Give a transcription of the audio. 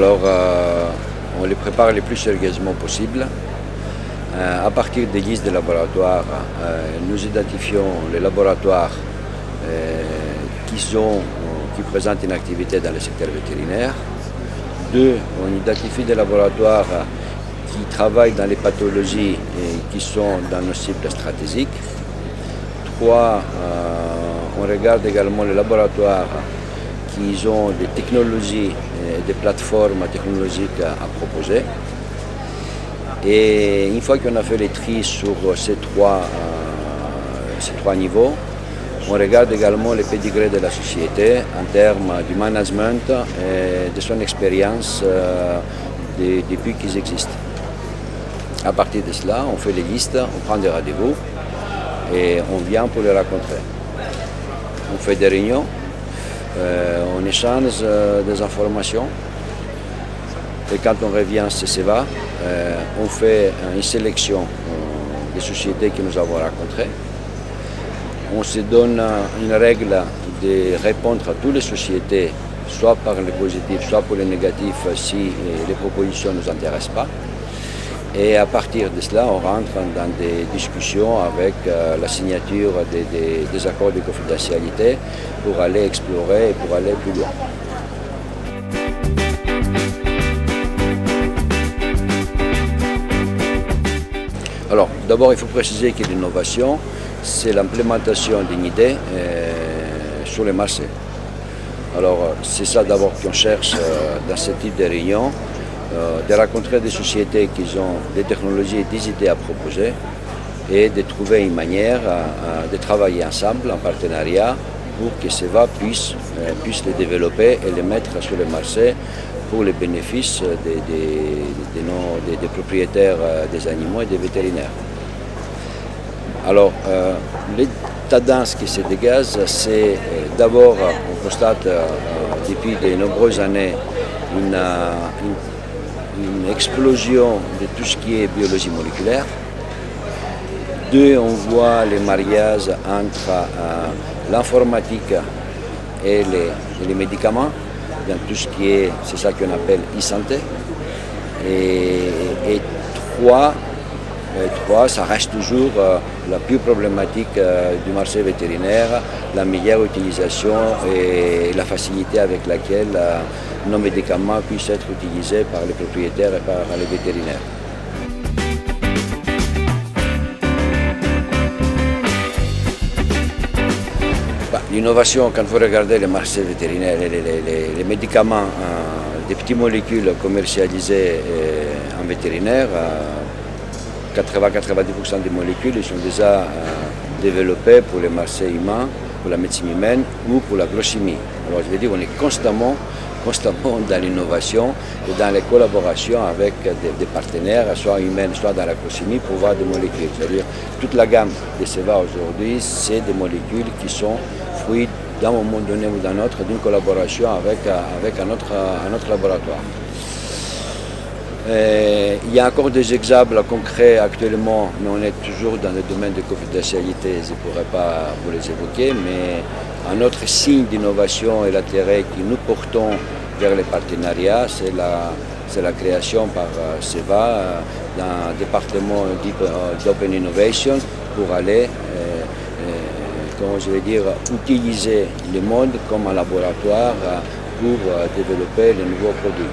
Alors, on les prépare le plus sérieusement possible. À partir des listes de laboratoires, nous identifions les laboratoires qui présentent une activité dans le secteur vétérinaire. Deux, on identifie des laboratoires qui travaillent dans les pathologies et qui sont dans nos cibles stratégiques. Trois, on regarde également les laboratoires qui ont des technologies, des plateformes technologiques à proposer. Et une fois qu'on a fait les tris sur ces trois niveaux, on regarde également le pédigré de la société en termes du management et de son expérience depuis qu'ils existent. À partir de cela, on fait les listes, on prend des rendez-vous et on vient pour les rencontrer. On fait des réunions, on échange des informations et quand on revient à CEVA, on fait une sélection des sociétés que nous avons rencontrées. On se donne une règle de répondre à toutes les sociétés, soit par le positif, soit pour le négatif, si les propositions ne nous intéressent pas. Et à partir de cela, on rentre dans des discussions avec la signature des accords de confidentialité pour aller explorer et pour aller plus loin. Alors, d'abord, il faut préciser que l'innovation, c'est l'implémentation d'une idée sur le marché. Alors, c'est ça d'abord qu'on cherche dans ce type de réunion, de rencontrer des sociétés qui ont des technologies et des idées à proposer et de trouver une manière de travailler ensemble en partenariat pour que CEVA puisse les développer et les mettre sur le marché pour les bénéfices des propriétaires des animaux et des vétérinaires. Alors, les tendances qui se dégagent, c'est d'abord, on constate depuis de nombreuses années une explosion de tout ce qui est biologie moléculaire. Deux, on voit les mariages entre l'informatique et les médicaments, dans tout ce qui est, c'est ça qu'on appelle e-santé. Et trois, ça reste toujours la plus problématique du marché vétérinaire, la meilleure utilisation et la facilité avec laquelle nos médicaments puissent être utilisés par les propriétaires et par les vétérinaires. L'innovation, quand vous regardez les marchés vétérinaires, les médicaments, des petites molécules commercialisées en vétérinaire, 80-90% des molécules ils sont déjà développées pour les marchés humains, pour la médecine humaine ou pour l'agrochimie. Alors je veux dire, on est constamment dans l'innovation et dans les collaborations avec des partenaires, soit humains, soit dans l'agrochimie, pour voir des molécules. C'est-à-dire toute la gamme de CEVA aujourd'hui, c'est des molécules qui sont fruits d'un moment donné ou d'un autre d'une collaboration avec un autre laboratoire. Il y a encore des exemples concrets actuellement, mais on est toujours dans le domaine de confidentialité, je ne pourrais pas vous les évoquer, mais un autre signe d'innovation et l'intérêt que nous portons vers les partenariats, c'est la création par CEVA d'un département d'Open Innovation pour aller, utiliser le monde comme un laboratoire pour développer de nouveaux produits.